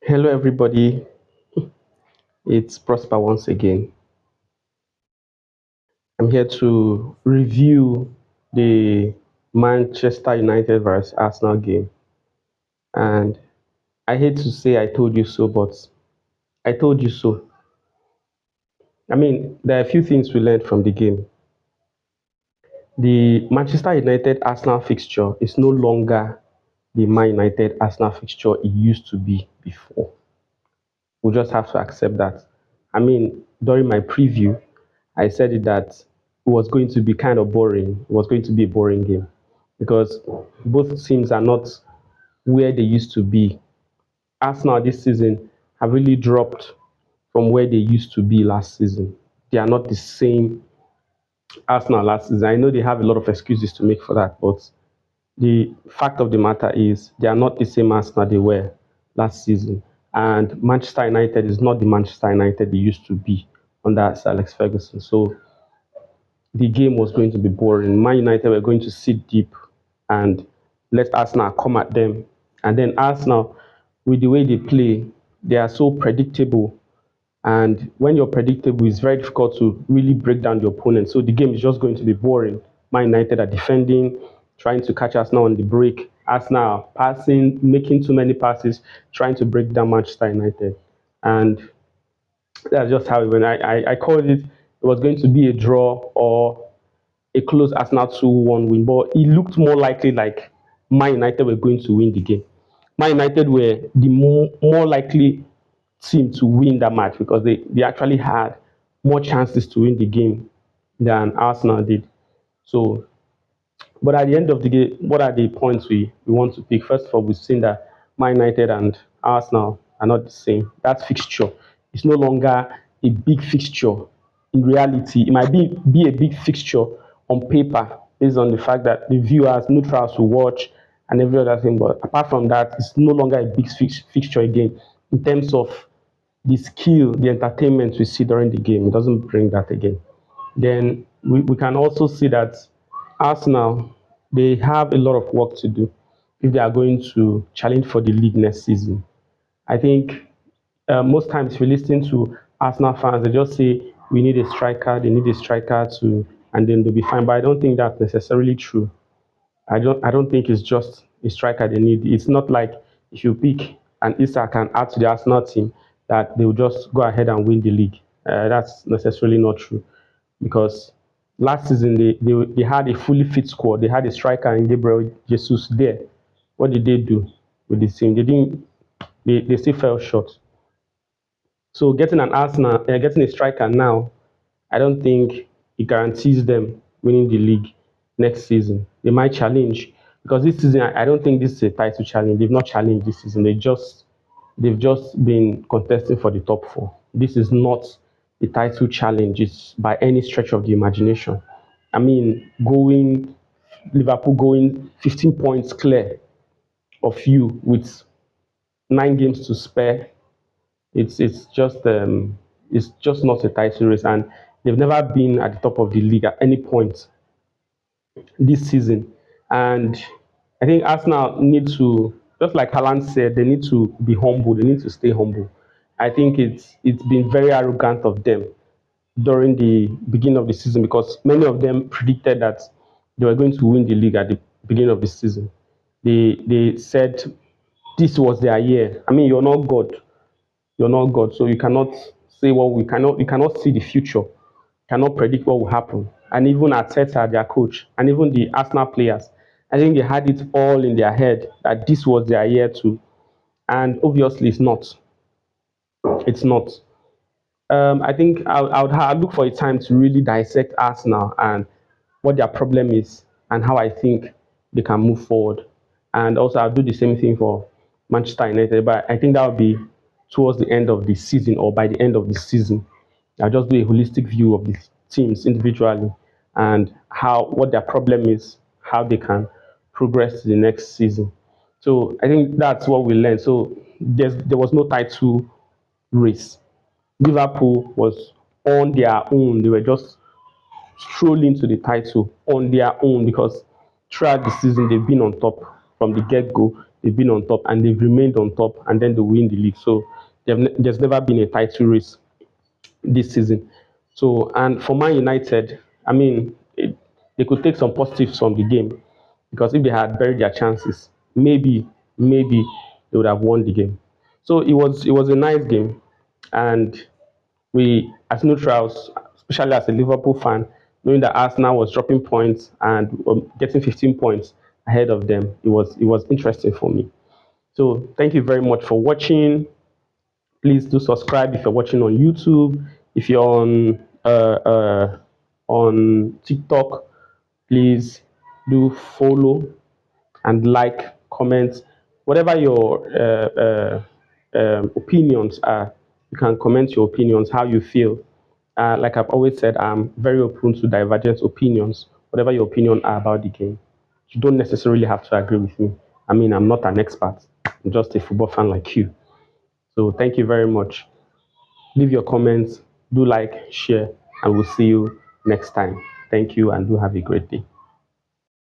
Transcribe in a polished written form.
Hello, everybody. It's Prosper once again. I'm here to review the Manchester United versus Arsenal game. And I hate to say I told you so, but I told you so. I mean, there are a few things we learned from the game. The Manchester United Arsenal fixture is no longer the Man United Arsenal fixture it used to be before. We just have to accept that. I mean, during my preview, I said it that it was going to be kind of boring. It was going to be a boring game because both teams are not where they used to be. Arsenal this season have really dropped from where they used to be last season. They are not the same Arsenal last season. I know they have a lot of excuses to make for that, but the fact of the matter is they are not the same Arsenal they were last season. And Manchester United is not the Manchester United they used to be under Sir Alex Ferguson. So the game was going to be boring. Man United were going to sit deep and let Arsenal come at them. And then Arsenal, with the way they play, they are so predictable. And when you're predictable, it's very difficult to really break down the opponent. So the game is just going to be boring. Man United are defending, trying to catch Arsenal on the break. Arsenal passing, making too many passes, trying to break down Manchester United. And that's just how it went. I called it, it was going to be a draw or a close Arsenal 2-1 win, but it looked more likely like Man United were going to win the game. Man United were the more likely team to win that match because they actually had more chances to win the game than Arsenal did. So, but at the end of the day, what are the points we want to pick? First of all, we've seen that Man United and Arsenal are not the same. That fixture is no longer a big fixture. In reality, it might be a big fixture on paper based on the fact that the viewers, neutrals will watch and every other thing. But apart from that, it's no longer a big fixture again in terms of the skill, the entertainment we see during the game. It doesn't bring that again. Then we can also see that Arsenal, they have a lot of work to do if they are going to challenge for the league next season. I think most times if you listen to Arsenal fans, they just say we need a striker, they need a striker to, and then they'll be fine. But I don't think that's necessarily true. I don't think it's just a striker they need. It's not like if you pick an Isak and add to the Arsenal team that they will just go ahead and win the league. That's necessarily not true because last season they had a fully fit squad. They had a striker in Gabriel Jesus there. What did they do with the team? They didn't. They still fell short. So getting a striker now, I don't think it guarantees them winning the league next season. They might challenge because this season I don't think this is a title challenge. They've not challenged this season. They've just been contesting for the top four. This is not a title challenge. It's by any stretch of the imagination. I mean, going Liverpool going 15 points clear of you with 9 games to spare. It's just not a title race, and they've never been at the top of the league at any point this season. And I think Arsenal need to, just like Haaland said, they need to be humble. They need to stay humble. I think it's been very arrogant of them during the beginning of the season because many of them predicted that they were going to win the league at the beginning of the season. They said this was their year. I mean, you're not God. You're not God, so you cannot say what we cannot. You cannot see the future. Cannot predict what will happen. And even Arteta, their coach, and even the Arsenal players, I think they had it all in their head that this was their year too. And obviously, it's not. It's not. I think I'd look for a time to really dissect Arsenal and what their problem is and how I think they can move forward. And also, I'll do the same thing for Manchester United, but I think that will be towards the end of the season or by the end of the season. I'll just do a holistic view of the teams individually and how what their problem is, how they can progress to the next season. So I think that's what we learned. So there was no title race. Liverpool was on their own. They were just strolling to the title on their own because throughout the season they've been on top from the get go. they've been on top and they've remained on top, and then they win the league. So there's never been a title race this season. So, and for Man United, I mean, they could take some positives from the game, because if they had buried their chances, maybe they would have won the game. So it was a nice game, and we, as neutrals, especially as a Liverpool fan, knowing that Arsenal was dropping points and getting 15 points ahead of them, it was interesting for me. So thank you very much for watching. Please do subscribe if you're watching on YouTube. If you're on TikTok, please do follow and like, comment, whatever your opinions are. You can comment your opinions, how you feel. Like I've always said, I'm very open to divergent opinions, whatever your opinion are about the game. You don't necessarily have to agree with me. I mean, I'm not an expert. I'm just a football fan like you. So thank you very much. Leave your comments, do like, share, and we'll see you next time. Thank you and do have a great day.